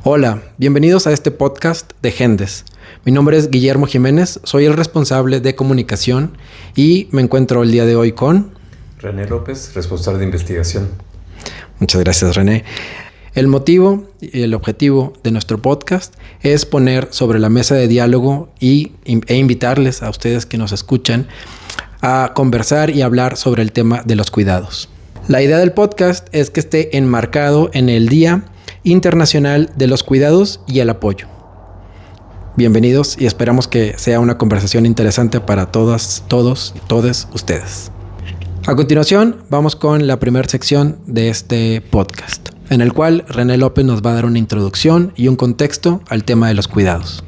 Hola, bienvenidos a este podcast de Gendes. Mi nombre es Guillermo Jiménez, soy el responsable de comunicación y me encuentro el día de hoy con... René López, responsable de investigación. Muchas gracias, René. El motivo y el objetivo de nuestro podcast es poner sobre la mesa de diálogo e invitarles a ustedes que nos escuchan a conversar y hablar sobre el tema de los cuidados. La idea del podcast es que esté enmarcado en el Día Internacional de los Cuidados y el Apoyo. Bienvenidos y esperamos que sea una conversación interesante para todas, todos y todes ustedes. A continuación, vamos con la primera sección de este podcast, en el cual René López nos va a dar una introducción y un contexto al tema de los cuidados.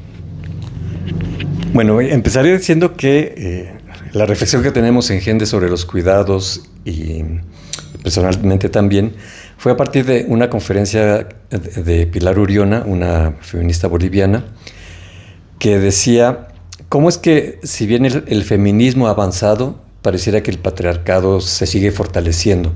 Bueno, empezaré diciendo que la reflexión que tenemos en Gendes sobre los cuidados y personalmente también fue a partir de una conferencia de Pilar Uriona, una feminista boliviana, que decía, ¿cómo es que si bien el feminismo ha avanzado, pareciera que el patriarcado se sigue fortaleciendo?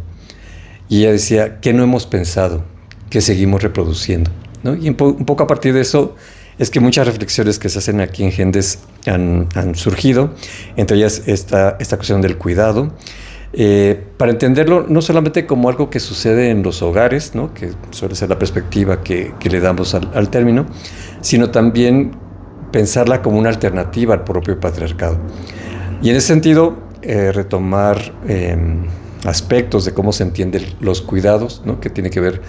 Y ella decía, ¿qué no hemos pensado? ¿Qué seguimos reproduciendo? ¿No? Y un poco a partir de eso es que muchas reflexiones que se hacen aquí en Gendes han surgido, entre ellas esta cuestión del cuidado, para entenderlo no solamente como algo que sucede en los hogares, ¿no? Que suele ser la perspectiva que le damos al término, sino también pensarla como una alternativa al propio patriarcado. Y en ese sentido, retomar aspectos de cómo se entienden los cuidados, ¿no? Que tiene que ver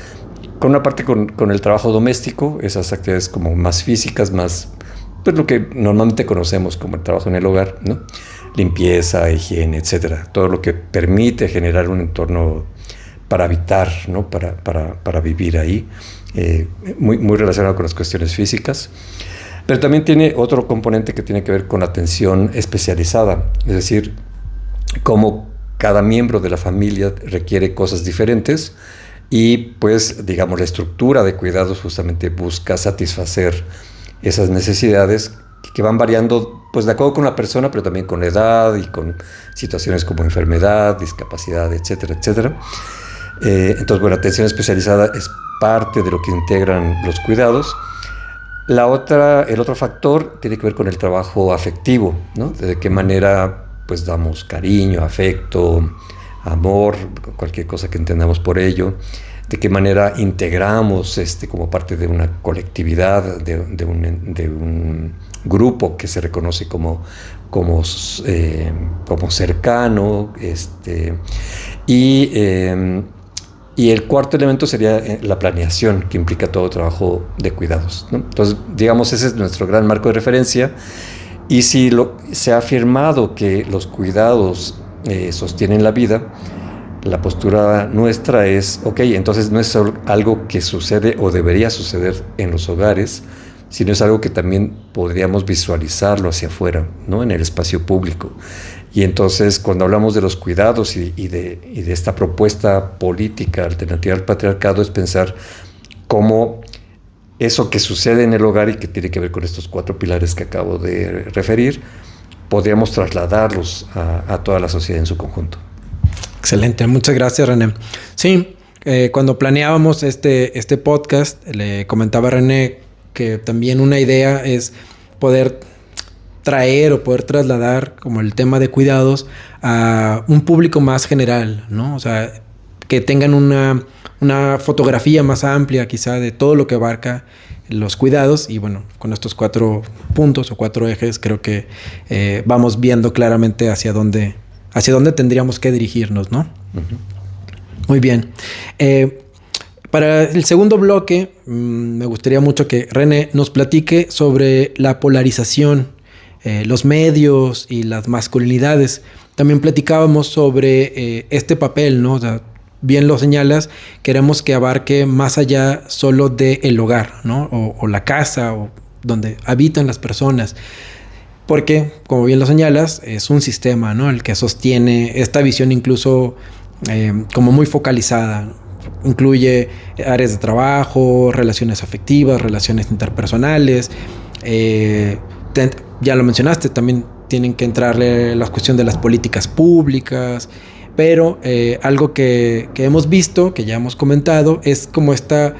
con una parte con el trabajo doméstico, esas actividades como más físicas, más pues lo que normalmente conocemos como el trabajo en el hogar, ¿no? Limpieza, higiene, etcétera. Todo lo que permite generar un entorno para habitar, ¿no? Para vivir ahí, muy relacionado con las cuestiones físicas. Pero también tiene otro componente que tiene que ver con atención especializada, es decir, cómo cada miembro de la familia requiere cosas diferentes y pues, digamos, la estructura de cuidados justamente busca satisfacer esas necesidades que van variando pues de acuerdo con la persona, pero también con edad y con situaciones como enfermedad, discapacidad, etcétera, etcétera. Entonces, bueno, atención especializada es parte de lo que integran los cuidados. El otro factor tiene que ver con el trabajo afectivo, ¿no? De qué manera pues damos cariño, afecto, amor, cualquier cosa que entendamos por ello, de qué manera integramos como parte de una colectividad, de un grupo que se reconoce como cercano, y el cuarto elemento sería la planeación, que implica todo trabajo de cuidados, ¿no? Entonces, digamos, ese es nuestro gran marco de referencia. Y si se ha afirmado que los cuidados sostienen la vida, la postura nuestra es, ok, entonces no es solo algo que sucede o debería suceder en los hogares, sino es algo que también podríamos visualizarlo hacia afuera, ¿no? En el espacio público. Y entonces, cuando hablamos de los cuidados y de esta propuesta política alternativa al patriarcado, es pensar cómo eso que sucede en el hogar y que tiene que ver con estos 4 pilares que acabo de referir, podríamos trasladarlos a toda la sociedad en su conjunto. Excelente, muchas gracias, René. Sí, cuando planeábamos este podcast, le comentaba a René que también una idea es poder traer o poder trasladar como el tema de cuidados a un público más general, ¿no? O sea, que tengan una fotografía más amplia quizá de todo lo que abarca los cuidados. Y bueno, con estos 4 puntos o 4 ejes creo que vamos viendo claramente hacia dónde tendríamos que dirigirnos, ¿no? Uh-huh. Muy bien. Para el segundo bloque, me gustaría mucho que René nos platique sobre la polarización, los medios y las masculinidades. También platicábamos sobre este papel, ¿no? O sea, bien lo señalas, queremos que abarque más allá solo del hogar, ¿no? O la casa, o donde habitan las personas. Porque, como bien lo señalas, es un sistema, ¿no? El que sostiene esta visión incluso como muy focalizada. Incluye áreas de trabajo, relaciones afectivas, relaciones interpersonales. Ya lo mencionaste, también tienen que entrarle la cuestión de las políticas públicas. Pero algo que hemos visto, que ya hemos comentado, es como esta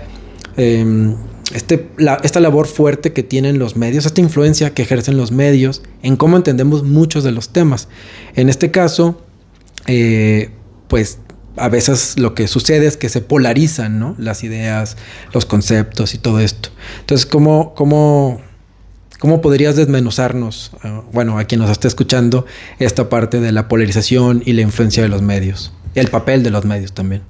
esta labor fuerte que tienen los medios, esta influencia que ejercen los medios en cómo entendemos muchos de los temas. En este caso, pues a veces lo que sucede es que se polarizan, ¿no?, las ideas, los conceptos y todo esto. Entonces, ¿cómo podrías desmenuzarnos, a quien nos esté escuchando, esta parte de la polarización y la influencia de los medios? Y el papel de los medios también.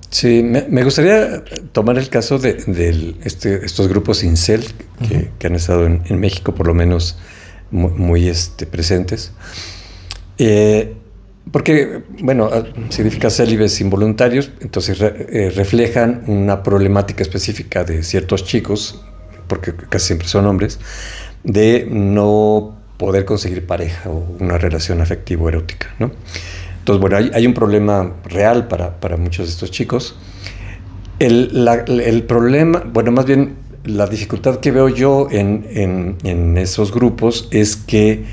Sí, me gustaría tomar el caso de estos grupos incel que han estado en México, por lo menos muy presentes. Porque, significa célibes involuntarios, entonces reflejan una problemática específica de ciertos chicos, porque casi siempre son hombres, de no poder conseguir pareja o una relación afectiva o erótica, ¿no? Entonces, hay un problema real para muchos de estos chicos. El problema, más bien la dificultad que veo yo en esos grupos es que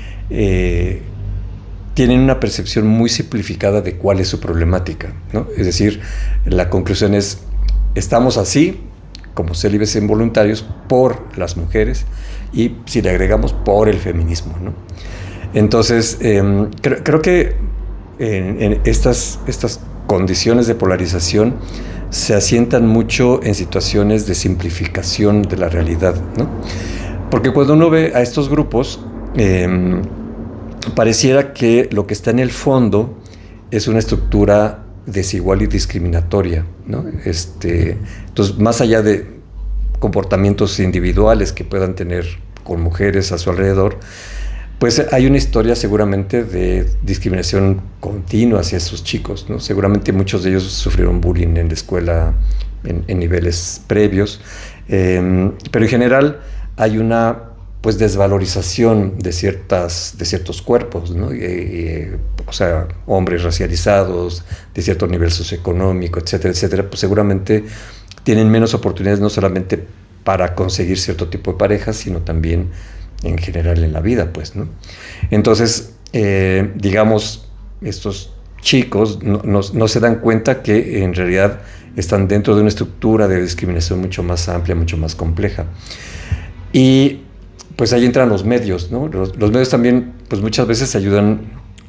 tienen una percepción muy simplificada de cuál es su problemática, ¿no? Es decir, la conclusión es, estamos así, como célibes involuntarios, por las mujeres, y si le agregamos, por el feminismo, ¿no? Entonces, creo que en estas condiciones de polarización se asientan mucho en situaciones de simplificación de la realidad, ¿no? Porque cuando uno ve a estos grupos, pareciera que lo que está en el fondo es una estructura desigual y discriminatoria, ¿no? Entonces, más allá de comportamientos individuales que puedan tener con mujeres a su alrededor, pues hay una historia seguramente de discriminación continua hacia esos chicos, ¿no? Seguramente muchos de ellos sufrieron bullying en la escuela en niveles previos, pero en general hay una desvalorización de ciertos cuerpos, ¿no? Hombres racializados, de cierto nivel socioeconómico, etcétera, etcétera, pues seguramente tienen menos oportunidades no solamente para conseguir cierto tipo de parejas, sino también en general en la vida, pues, ¿no? Entonces, estos chicos no se dan cuenta que en realidad están dentro de una estructura de discriminación mucho más amplia, mucho más compleja. Y pues ahí entran los medios, ¿no? Los medios también, pues muchas veces ayudan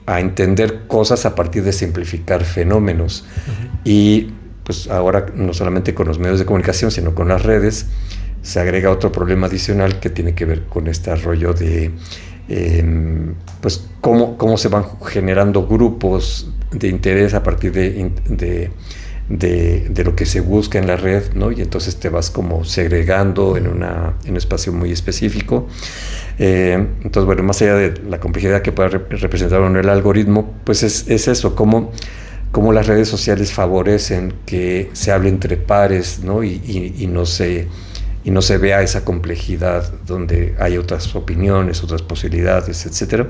a entender cosas a partir de simplificar fenómenos. Y pues ahora no solamente con los medios de comunicación, sino con las redes, se agrega otro problema adicional que tiene que ver con este rollo de cómo se van generando grupos de interés a partir de lo que se busca en la red, ¿no? Y entonces te vas como segregando en un espacio muy específico. Entonces, más allá de la complejidad que pueda representar el algoritmo, pues es eso, cómo las redes sociales favorecen que se hable entre pares, ¿no? Y no se vea esa complejidad donde hay otras opiniones, otras posibilidades, etcétera.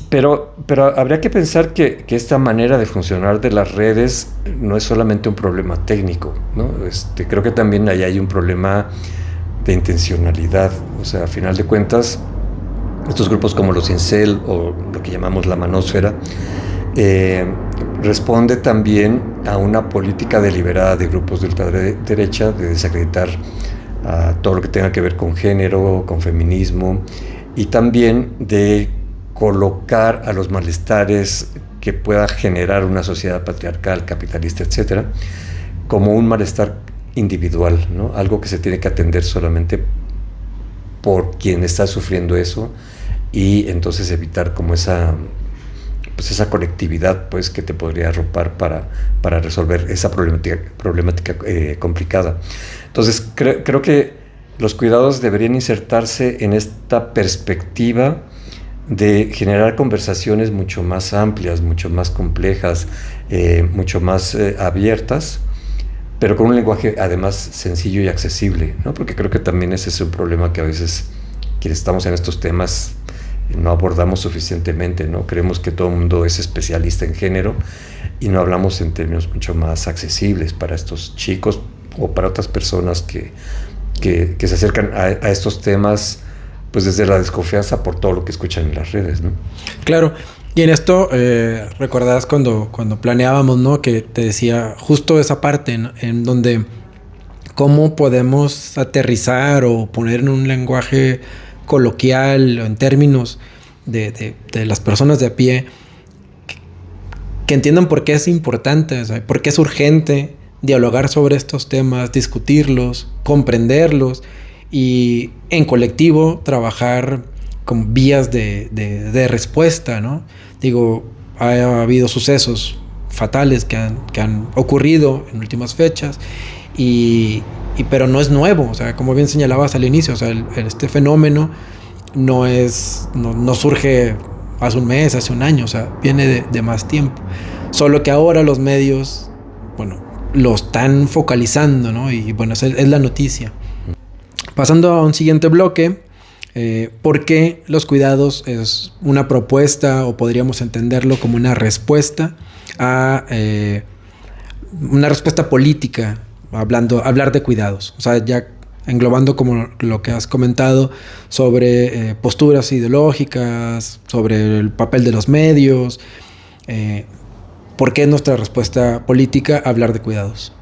Pero habría que pensar que esta manera de funcionar de las redes no es solamente un problema técnico, ¿no? Creo que también ahí hay un problema de intencionalidad. O sea, a final de cuentas, estos grupos como los incel o lo que llamamos la manósfera, responde también a una política deliberada de grupos de ultraderecha de desacreditar a todo lo que tenga que ver con género, con feminismo, y también de colocar a los malestares que pueda generar una sociedad patriarcal, capitalista, etcétera, como un malestar individual, ¿no? Algo que se tiene que atender solamente por quien está sufriendo eso, y entonces evitar como esa colectividad, pues, que te podría arropar para resolver esa problemática complicada. Entonces, creo que los cuidados deberían insertarse en esta perspectiva de generar conversaciones mucho más amplias, mucho más complejas, mucho más abiertas, pero con un lenguaje además sencillo y accesible, ¿no? Porque creo que también ese es un problema que a veces quienes estamos en estos temas no abordamos suficientemente, ¿no? Creemos que todo el mundo es especialista en género y no hablamos en términos mucho más accesibles para estos chicos o para otras personas que se acercan a estos temas pues desde la desconfianza por todo lo que escuchan en las redes, ¿no? Claro. Y en esto, recordarás cuando planeábamos, ¿no? Que te decía justo esa parte en donde ¿cómo podemos aterrizar o poner en un lenguaje coloquial o en términos de las personas de a pie que entiendan por qué es importante, o sea, por qué es urgente dialogar sobre estos temas, discutirlos, comprenderlos y en colectivo trabajar con vías de respuesta, ¿no? Digo, ha habido sucesos fatales que han ocurrido en últimas fechas pero no es nuevo, o sea, como bien señalabas al inicio, o sea, este fenómeno no surge hace un mes, hace un año, o sea, viene de más tiempo. Solo que ahora los medios, bueno, lo están focalizando, ¿no? Y bueno, es la noticia. Pasando a un siguiente bloque, ¿por qué los cuidados es una propuesta o podríamos entenderlo como una respuesta a una respuesta política, hablar de cuidados? O sea, ya englobando como lo que has comentado sobre posturas ideológicas, sobre el papel de los medios. ¿Por qué nuestra respuesta política hablar de cuidados?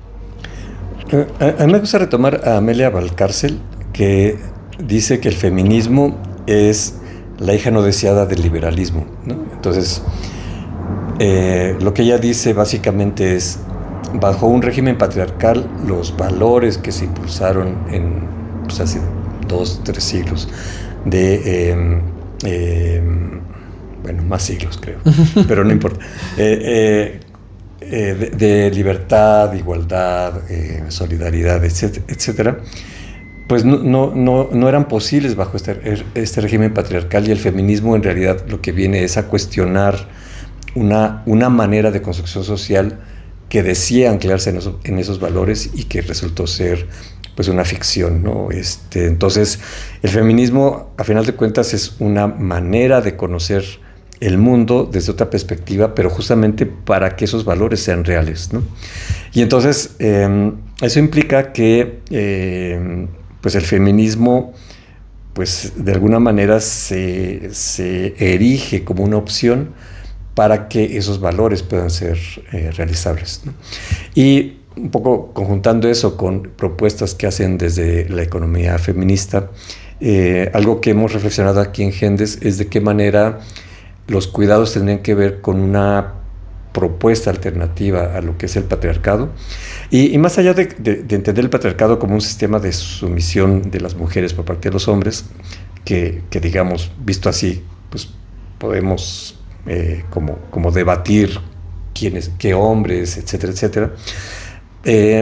A mí me gusta retomar a Amelia Valcárcel, que dice que el feminismo es la hija no deseada del liberalismo, ¿no? Entonces, lo que ella dice básicamente es: bajo un régimen patriarcal, los valores que se impulsaron pues hace 2-3 siglos, bueno, más siglos creo, pero no importa, de libertad, igualdad, solidaridad, etcétera, pues no eran posibles bajo este régimen patriarcal, y el feminismo en realidad lo que viene es a cuestionar una manera de construcción social que decía anclarse en esos valores y que resultó ser pues una ficción, ¿no? Entonces, el feminismo, a final de cuentas, es una manera de conocer el mundo desde otra perspectiva, pero justamente para que esos valores sean reales, ¿no? Y entonces, eso implica que pues el feminismo, pues de alguna manera se erige como una opción para que esos valores puedan ser realizables, ¿no? Y un poco conjuntando eso con propuestas que hacen desde la economía feminista, algo que hemos reflexionado aquí en Gendes es de qué manera los cuidados tendrían que ver con una propuesta alternativa a lo que es el patriarcado, y más allá de entender el patriarcado como un sistema de sumisión de las mujeres por parte de los hombres, que digamos, visto así, pues podemos como debatir quiénes, qué hombres, etcétera, etcétera.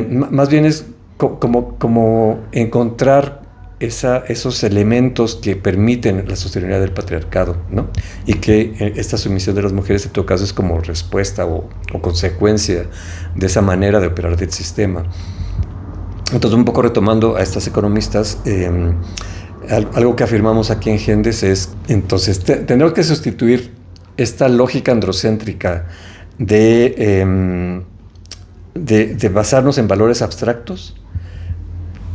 Más bien es como encontrar esos elementos que permiten la sostenibilidad del patriarcado, ¿no? Y que esta sumisión de las mujeres en todo caso es como respuesta o consecuencia de esa manera de operar del sistema. Entonces, un poco retomando a estas economistas, algo que afirmamos aquí en Gendes es, entonces, tenemos que sustituir esta lógica androcéntrica de basarnos en valores abstractos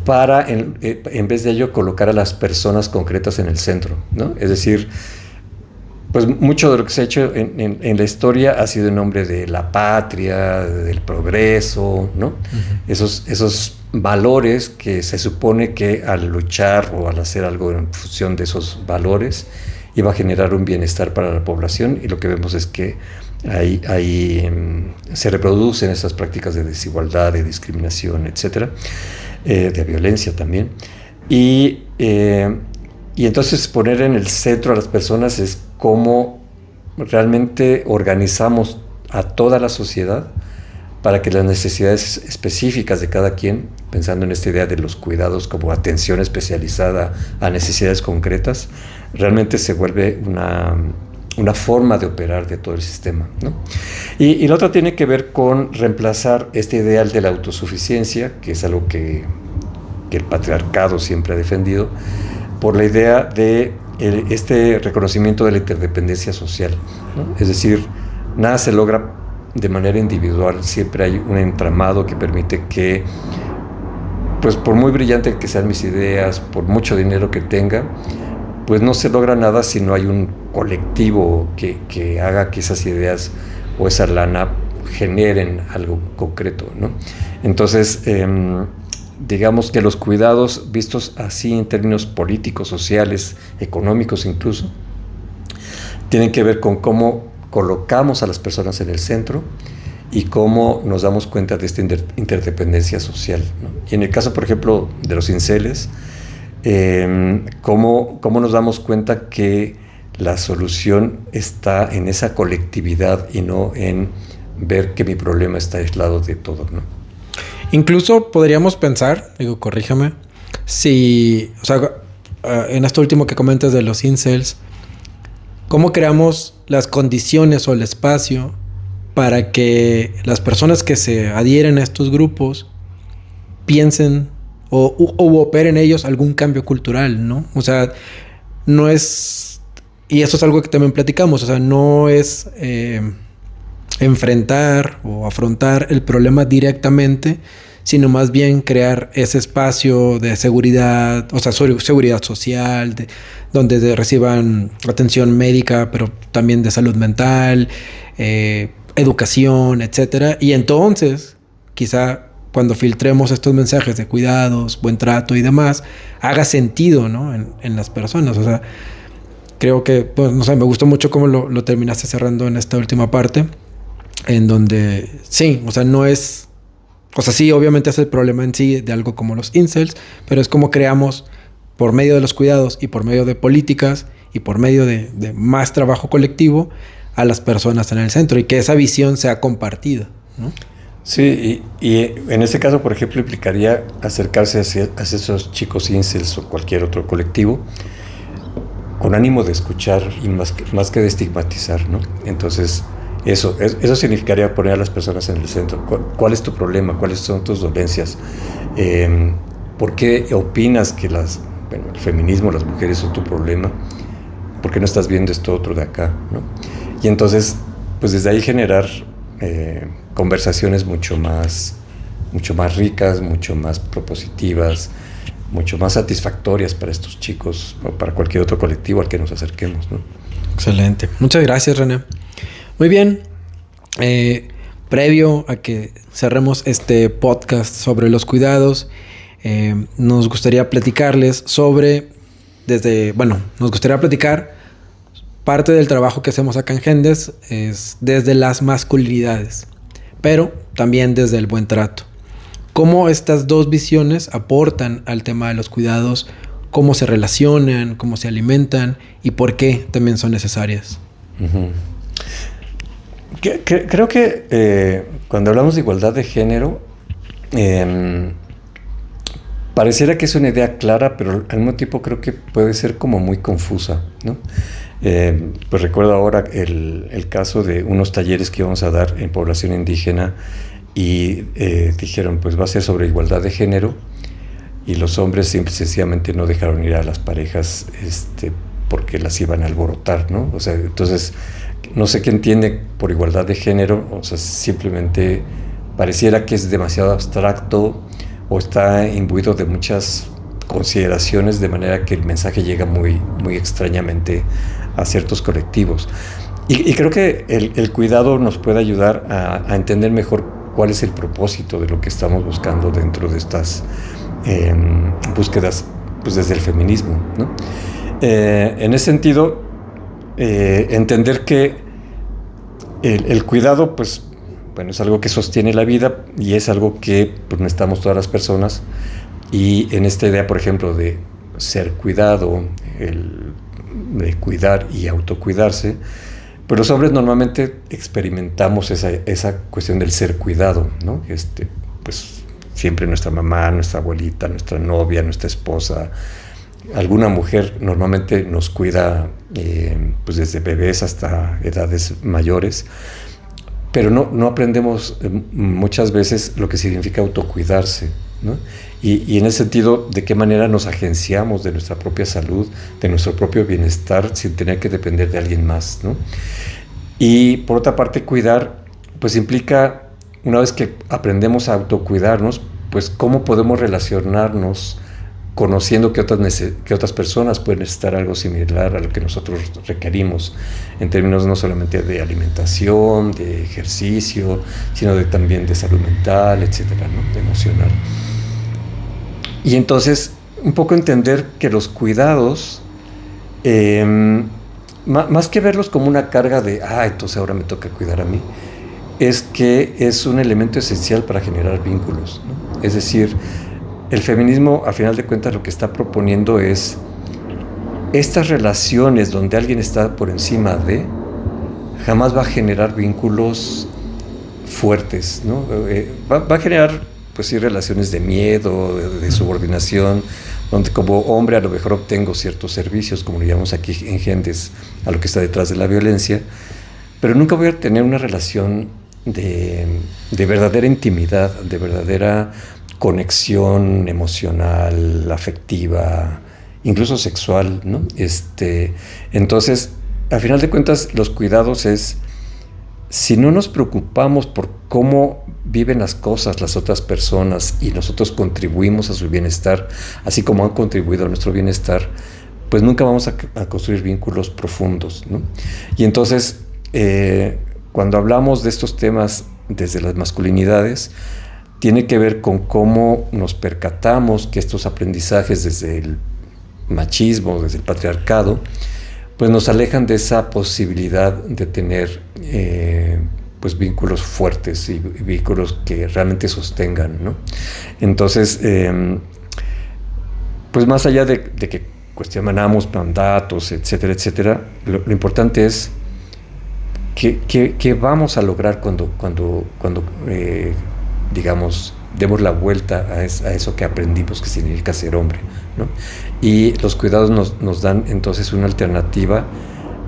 para, en vez de ello, colocar a las personas concretas en el centro, ¿no? Es decir, pues mucho de lo que se ha hecho en la historia ha sido en nombre de la patria, del progreso, ¿no? Uh-huh. Esos valores que se supone que al luchar o al hacer algo en función de esos valores iba a generar un bienestar para la población, y lo que vemos es que ahí se reproducen esas prácticas de desigualdad, de discriminación, etcétera, de violencia también. Y entonces poner en el centro a las personas es cómo realmente organizamos a toda la sociedad para que las necesidades específicas de cada quien, pensando en esta idea de los cuidados como atención especializada a necesidades concretas, realmente se vuelve una forma de operar de todo el sistema, ¿no? Y la otra tiene que ver con reemplazar este ideal de la autosuficiencia, que es algo que el patriarcado siempre ha defendido, por la idea de este reconocimiento de la interdependencia social, ¿no? Es decir, nada se logra de manera individual, siempre hay un entramado que permite que, pues por muy brillante que sean mis ideas, por mucho dinero que tenga, pues no se logra nada si no hay un colectivo que haga que esas ideas o esa lana generen algo concreto, ¿no? Entonces, digamos que los cuidados vistos así en términos políticos, sociales, económicos incluso, tienen que ver con cómo colocamos a las personas en el centro y cómo nos damos cuenta de esta interdependencia social, ¿no? Y en el caso, por ejemplo, de los inceles, cómo nos damos cuenta que la solución está en esa colectividad y no en ver que mi problema está aislado de todo, ¿no? Incluso podríamos pensar, digo, corríjame, si, o sea, en esto último que comentas de los incels, ¿cómo creamos las condiciones o el espacio para que las personas que se adhieren a estos grupos piensen o operen ellos algún cambio cultural, ¿no? O sea, no es, y eso es algo que también platicamos, o sea, no es enfrentar o afrontar el problema directamente, sino más bien crear ese espacio de seguridad, o sea, seguridad social, donde reciban atención médica, pero también de salud mental, educación, etcétera. Y entonces, quizá cuando filtremos estos mensajes de cuidados, buen trato y demás, haga sentido, ¿no? En las personas. O sea, creo que, pues, no sé, me gustó mucho cómo lo terminaste cerrando en esta última parte, en donde, sí, o sea, no es... O sea, sí, obviamente es el problema en sí de algo como los incels, pero es como creamos, por medio de los cuidados y por medio de políticas y por medio de más trabajo colectivo, a las personas en el centro y que esa visión sea compartida, ¿no? Sí, y en ese caso, por ejemplo, implicaría acercarse hacia esos chicos incels o cualquier otro colectivo con ánimo de escuchar y más que de estigmatizar, ¿no? Entonces, eso significaría poner a las personas en el centro. ¿Cuál es tu problema? ¿Cuáles son tus dolencias? ¿Por qué opinas que el feminismo, las mujeres son tu problema? ¿Por qué no estás viendo esto otro de acá, ¿no? Y entonces, pues desde ahí generar conversaciones mucho más ricas, mucho más propositivas, mucho más satisfactorias para estos chicos o para cualquier otro colectivo al que nos acerquemos, ¿no? Excelente. Muchas gracias, René. Muy bien. Previo a que cerremos este podcast sobre los cuidados, nos gustaría platicarles nos gustaría platicar parte del trabajo que hacemos acá en Gendes es desde las masculinidades, pero también desde el buen trato. Cómo estas dos visiones aportan al tema de los cuidados, cómo se relacionan, cómo se alimentan y por qué también son necesarias. Uh-huh. Creo que cuando hablamos de igualdad de género, pareciera que es una idea clara, pero al mismo tiempo creo que puede ser como muy confusa, ¿no? Pues recuerdo ahora el caso de unos talleres que íbamos a dar en población indígena y dijeron, pues va a ser sobre igualdad de género, y los hombres simple y sencillamente no dejaron ir a las parejas porque las iban a alborotar, ¿no? O sea, entonces no sé qué entiende por igualdad de género, o sea, simplemente pareciera que es demasiado abstracto o está imbuido de muchas consideraciones, de manera que el mensaje llega muy, muy extrañamente a ciertos colectivos. Y creo que el cuidado nos puede ayudar a entender mejor cuál es el propósito de lo que estamos buscando dentro de estas búsquedas, pues desde el feminismo, ¿no? En ese sentido, entender que el cuidado, pues, bueno, es algo que sostiene la vida y es algo que pues, necesitamos todas las personas. Y en esta idea, por ejemplo, de ser cuidado, de cuidar y autocuidarse, pues los hombres normalmente experimentamos esa cuestión del ser cuidado, ¿no? Pues siempre nuestra mamá, nuestra abuelita, nuestra novia, nuestra esposa, alguna mujer normalmente nos cuida pues desde bebés hasta edades mayores, pero no aprendemos muchas veces lo que significa autocuidarse, ¿no? Y en ese sentido, de qué manera nos agenciamos de nuestra propia salud, de nuestro propio bienestar, sin tener que depender de alguien más, ¿no? Y por otra parte, cuidar, pues implica, una vez que aprendemos a autocuidarnos, pues cómo podemos relacionarnos conociendo que otras personas pueden necesitar algo similar a lo que nosotros requerimos, en términos no solamente de alimentación, de ejercicio, sino también de salud mental, etcétera, ¿no? De emocional. Y entonces, un poco entender que los cuidados, más que verlos como una carga de, entonces ahora me toca cuidar a mí, es que es un elemento esencial para generar vínculos, ¿no? Es decir, el feminismo, al final de cuentas, lo que está proponiendo es estas relaciones donde alguien está por encima de, jamás va a generar vínculos fuertes, ¿no? Va a generar, pues sí, relaciones de miedo, de subordinación, donde como hombre a lo mejor obtengo ciertos servicios, como le llamamos aquí en Gendes, a lo que está detrás de la violencia, pero nunca voy a tener una relación de verdadera intimidad, de verdadera conexión emocional, afectiva, incluso sexual, ¿no? Entonces, al final de cuentas, los cuidados es, si no nos preocupamos por cómo viven las cosas las otras personas y nosotros contribuimos a su bienestar, así como han contribuido a nuestro bienestar, pues nunca vamos a construir vínculos profundos, ¿no? Y entonces, cuando hablamos de estos temas desde las masculinidades, tiene que ver con cómo nos percatamos que estos aprendizajes desde el machismo, desde el patriarcado, pues nos alejan de esa posibilidad de tener pues vínculos fuertes y vínculos que realmente sostengan, ¿no? Entonces, pues más allá de que cuestionamos mandatos, etcétera, etcétera, lo importante es qué vamos a lograr cuando digamos, demos la vuelta a eso que aprendimos que significa ser hombre, ¿no? Y los cuidados nos dan entonces una alternativa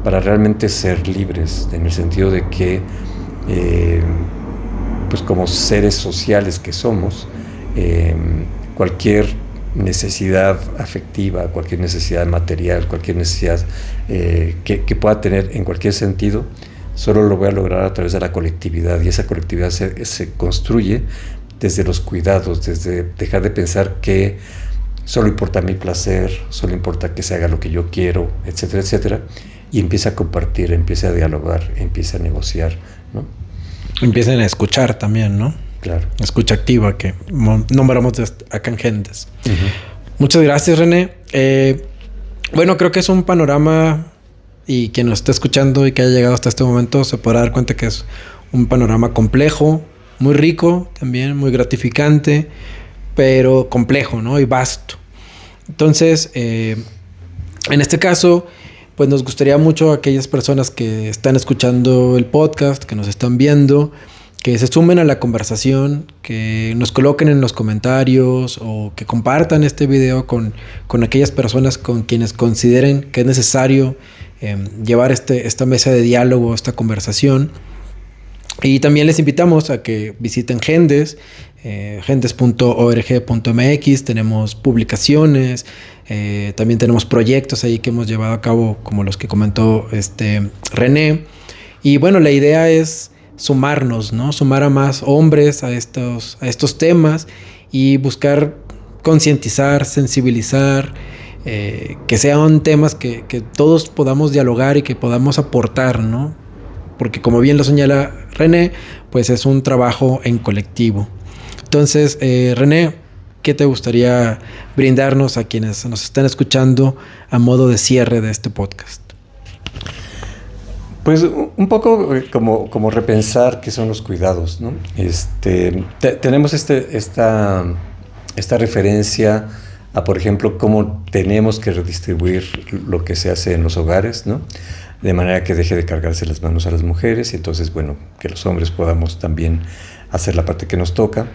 para realmente ser libres, en el sentido de que, pues como seres sociales que somos, cualquier necesidad afectiva, cualquier necesidad material, cualquier necesidad que pueda tener en cualquier sentido, solo lo voy a lograr a través de la colectividad, y esa colectividad se construye desde los cuidados, desde dejar de pensar que solo importa mi placer, solo importa que se haga lo que yo quiero, etcétera, etcétera, y empieza a compartir, empieza a dialogar, empieza a negociar, ¿no? Empiecen a escuchar también, ¿no? Claro. Escucha activa, que nombramos acá en Gendes. Uh-huh. Muchas gracias, René. Bueno, creo que es un panorama, y quien nos está escuchando y que haya llegado hasta este momento se podrá dar cuenta que es un panorama complejo, muy rico también, muy gratificante, pero complejo, ¿no? Y vasto. Entonces, en este caso, pues nos gustaría mucho a aquellas personas que están escuchando el podcast, que nos están viendo, que se sumen a la conversación, que nos coloquen en los comentarios o que compartan este video con aquellas personas con quienes consideren que es necesario llevar esta mesa de diálogo, esta conversación. Y también les invitamos a que visiten Gendes, gendes.org.mx. Tenemos publicaciones, también tenemos proyectos ahí que hemos llevado a cabo, como los que comentó René. Y bueno, la idea es sumarnos, ¿no? Sumar a más hombres a estos temas y buscar concientizar, sensibilizar, que sean temas que todos podamos dialogar y que podamos aportar, ¿no? Porque como bien lo señala René, pues es un trabajo en colectivo. Entonces, René, ¿qué te gustaría brindarnos a quienes nos están escuchando a modo de cierre de este podcast? Pues un poco como repensar qué son los cuidados, ¿no? Tenemos esta referencia a, por ejemplo, cómo tenemos que redistribuir lo que se hace en los hogares, ¿no? De manera que deje de cargarse las manos a las mujeres y entonces, bueno, que los hombres podamos también hacer la parte que nos toca.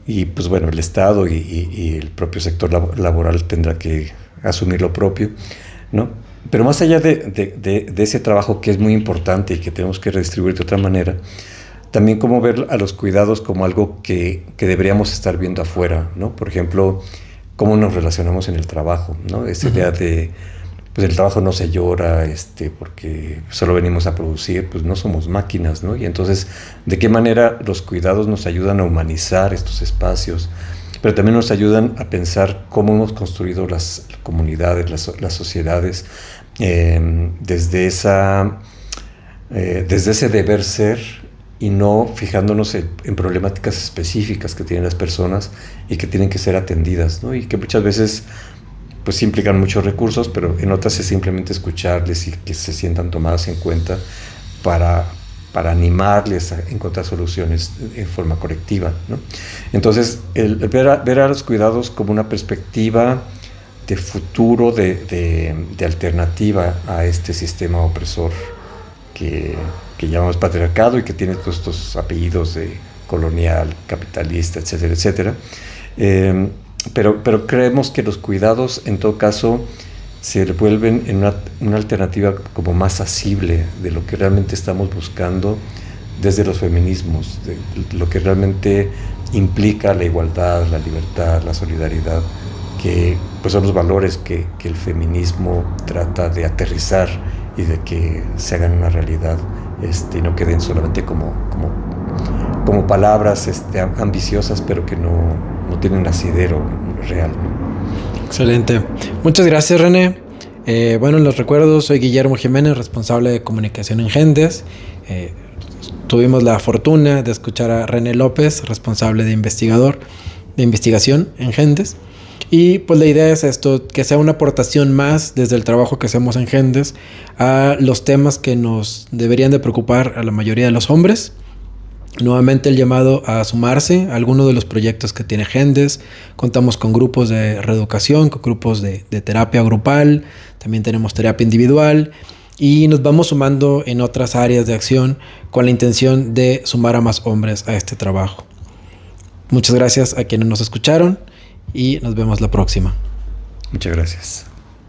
Y pues bueno, el Estado y el propio sector laboral tendrá que asumir lo propio, ¿no? Pero más allá de ese trabajo que es muy importante y que tenemos que redistribuir de otra manera, también como ver a los cuidados como algo que deberíamos estar viendo afuera, ¿no? Por ejemplo, cómo nos relacionamos en el trabajo, ¿no? Esa idea de, pues el trabajo no se llora, porque solo venimos a producir, pues no somos máquinas, ¿no? Y entonces, ¿de qué manera los cuidados nos ayudan a humanizar estos espacios? Pero también nos ayudan a pensar cómo hemos construido las comunidades, las sociedades, desde ese deber ser y no fijándonos en problemáticas específicas que tienen las personas y que tienen que ser atendidas, ¿no? Y que muchas veces pues implican muchos recursos, pero en otras es simplemente escucharles y que se sientan tomadas en cuenta para animarles a encontrar soluciones en forma colectiva, ¿no? Entonces, el ver a los cuidados como una perspectiva de futuro, de alternativa a este sistema opresor que llamamos patriarcado y que tiene todos estos apellidos de colonial, capitalista, etcétera, etcétera. Pero creemos que los cuidados, en todo caso, se vuelven en una alternativa como más asible de lo que realmente estamos buscando desde los feminismos, de lo que realmente implica la igualdad, la libertad, la solidaridad, que pues son los valores que el feminismo trata de aterrizar y de que se hagan una realidad, y no queden solamente como palabras ambiciosas, pero que no tienen un asidero real, ¿no? Excelente. Muchas gracias, René. Bueno, les recuerdo, soy Guillermo Jiménez, responsable de comunicación en Gendes. Tuvimos la fortuna de escuchar a René López, responsable de investigación en Gendes. Y pues la idea es esto, que sea una aportación más desde el trabajo que hacemos en Gendes a los temas que nos deberían de preocupar a la mayoría de los hombres. Nuevamente el llamado a sumarse a alguno de los proyectos que tiene Gendes. Contamos con grupos de reeducación, con grupos de terapia grupal, también tenemos terapia individual y nos vamos sumando en otras áreas de acción con la intención de sumar a más hombres a este trabajo. Muchas gracias a quienes nos escucharon y nos vemos la próxima. Muchas gracias.